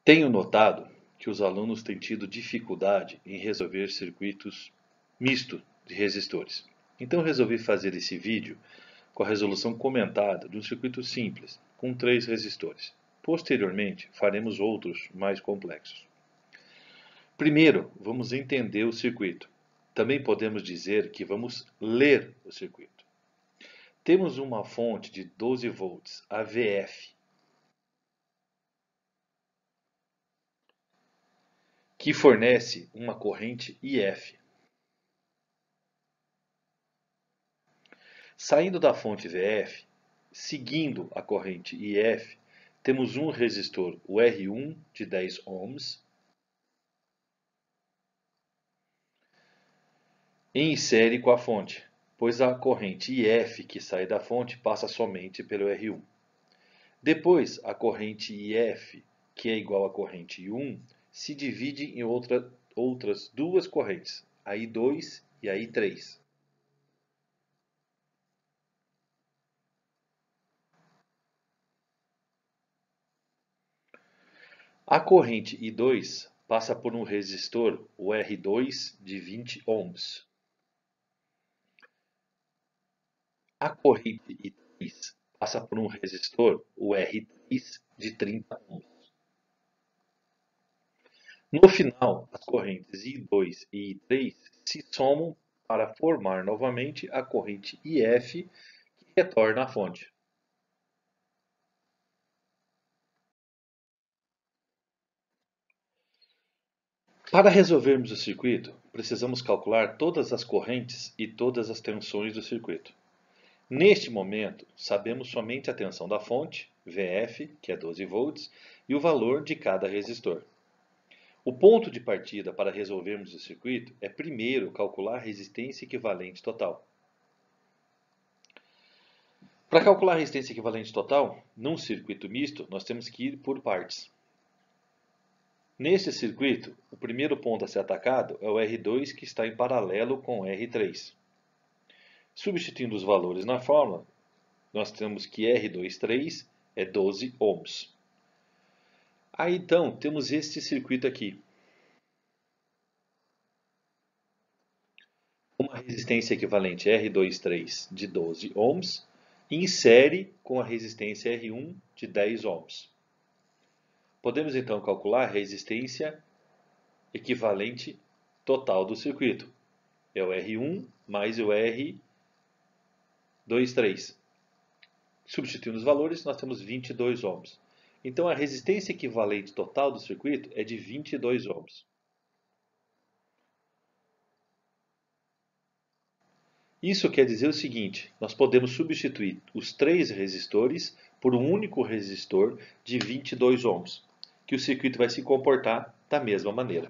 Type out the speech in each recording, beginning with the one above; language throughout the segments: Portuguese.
Tenho notado que os alunos têm tido dificuldade em resolver circuitos mistos de resistores. Então resolvi fazer esse vídeo com a resolução comentada de um circuito simples, com 3 resistores. Posteriormente, faremos outros mais complexos. Primeiro, vamos entender o circuito. Também podemos dizer que vamos ler o circuito. Temos uma fonte de 12 volts, a VF, que fornece uma corrente IF. Saindo da fonte VF, seguindo a corrente IF, temos um resistor, o R1 de 10 ohms, em série com a fonte, pois a corrente IF que sai da fonte passa somente pelo R1. Depois, a corrente IF, que é igual à corrente I1, se divide em outras duas correntes, a I2 e a I3. A corrente I2 passa por um resistor, o R2 de 20 ohms. A corrente I3 passa por um resistor, o R3 de 30 ohms. No final, as correntes I2 e I3 se somam para formar novamente a corrente IF que retorna à fonte. Para resolvermos o circuito, precisamos calcular todas as correntes e todas as tensões do circuito. Neste momento, sabemos somente a tensão da fonte, VF, que é 12 volts, e o valor de cada resistor. O ponto de partida para resolvermos o circuito é primeiro calcular a resistência equivalente total. Para calcular a resistência equivalente total, num circuito misto, nós temos que ir por partes. Neste circuito, o primeiro ponto a ser atacado é o R2 que está em paralelo com o R3. Substituindo os valores na fórmula, nós temos que R23 é 12 ohms. Aí então temos este circuito aqui. Uma resistência equivalente R23 de 12 ohms em série com a resistência R1 de 10 ohms. Podemos então calcular a resistência equivalente total do circuito. É o R1 mais o R23. Substituindo os valores, nós temos 22 ohms. Então a resistência equivalente total do circuito é de 22 ohms. Isso quer dizer o seguinte: nós podemos substituir os 3 resistores por um único resistor de 22 ohms, que o circuito vai se comportar da mesma maneira.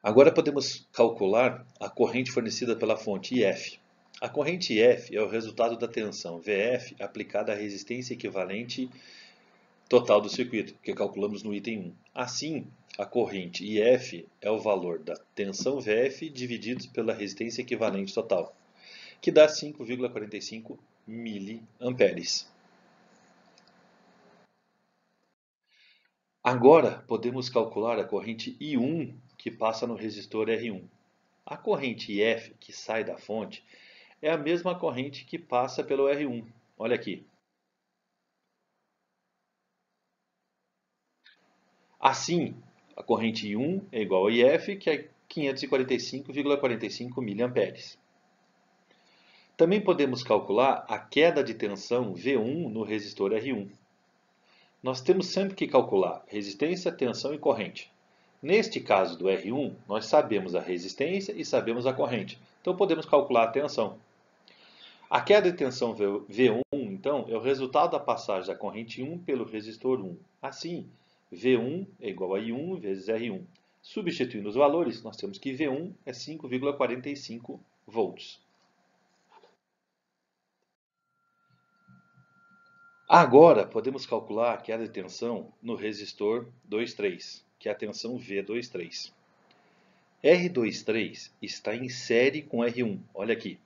Agora podemos calcular a corrente fornecida pela fonte IF. A corrente IF é o resultado da tensão VF aplicada à resistência equivalente total do circuito, que calculamos no item 1. Assim, a corrente IF é o valor da tensão VF dividido pela resistência equivalente total, que dá 5,45 mA. Agora podemos calcular a corrente I1 que passa no resistor R1. A corrente IF que sai da fonte é a mesma corrente que passa pelo R1. Olha aqui. Assim, a corrente I1 é igual a IF, que é 545,45 mA. Também podemos calcular a queda de tensão V1 no resistor R1. Nós temos sempre que calcular resistência, tensão e corrente. Neste caso do R1, nós sabemos a resistência e sabemos a corrente. Então podemos calcular a tensão. A queda de tensão V1, então, é o resultado da passagem da corrente 1 pelo resistor 1. Assim, V1 é igual a I1 vezes R1. Substituindo os valores, nós temos que V1 é 5,45 volts. Agora, podemos calcular a queda de tensão no resistor 2,3, que é a tensão V23. R23 está em série com R1. Olha aqui.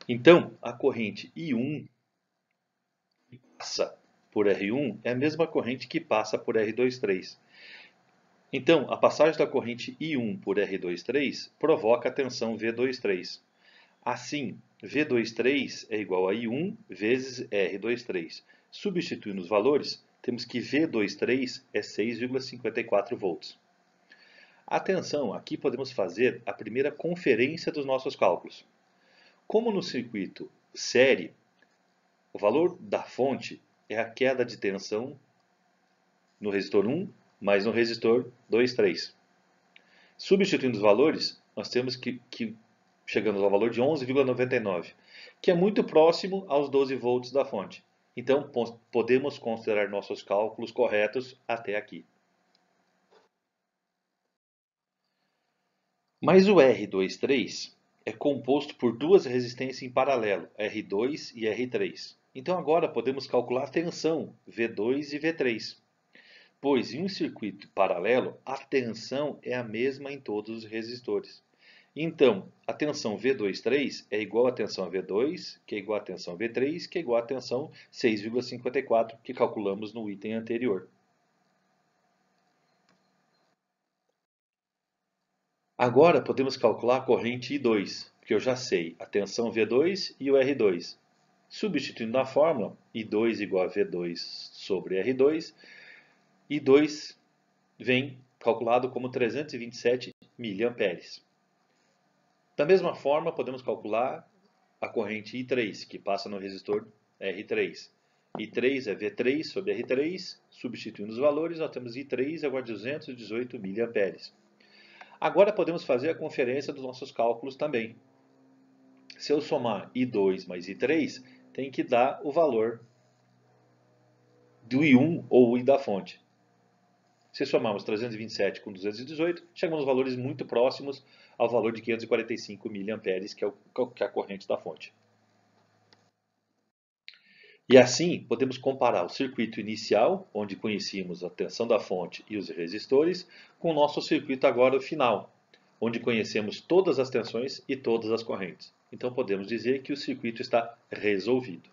Então, a corrente I1 que passa por R1 é a mesma corrente que passa por R23. Então, a passagem da corrente I1 por R23 provoca a tensão V23. Assim, V23 é igual a I1 vezes R23. Substituindo os valores, temos que V23 é 6,54 volts. Atenção, aqui podemos fazer a primeira conferência dos nossos cálculos. Como no circuito série, o valor da fonte é a queda de tensão no resistor 1 mais no resistor 2, 3. Substituindo os valores, nós temos que chegamos ao valor de 11,99, que é muito próximo aos 12 volts da fonte. Então, podemos considerar nossos cálculos corretos até aqui. Mas o R23 é composto por duas resistências em paralelo, R2 e R3. Então agora podemos calcular a tensão V2 e V3. Pois em um circuito paralelo, a tensão é a mesma em todos os resistores. Então, a tensão V23 é igual à tensão V2, que é igual à tensão V3, que é igual à tensão 6,54, que calculamos no item anterior. Agora podemos calcular a corrente I2, porque eu já sei a tensão V2 e o R2. Substituindo na fórmula, I2 igual a V2 sobre R2, I2 vem calculado como 327 mA. Da mesma forma, podemos calcular a corrente I3, que passa no resistor R3. I3 é V3 sobre R3, substituindo os valores, nós temos I3 igual a 218 mA. Agora podemos fazer a conferência dos nossos cálculos também. Se eu somar I2 mais I3, tem que dar o valor do I1 ou I da fonte. Se somarmos 327 com 218, chegamos aos valores muito próximos ao valor de 545 mA, que é a corrente da fonte. E assim, podemos comparar o circuito inicial, onde conhecíamos a tensão da fonte e os resistores, com o nosso circuito agora final, onde conhecemos todas as tensões e todas as correntes. Então podemos dizer que o circuito está resolvido.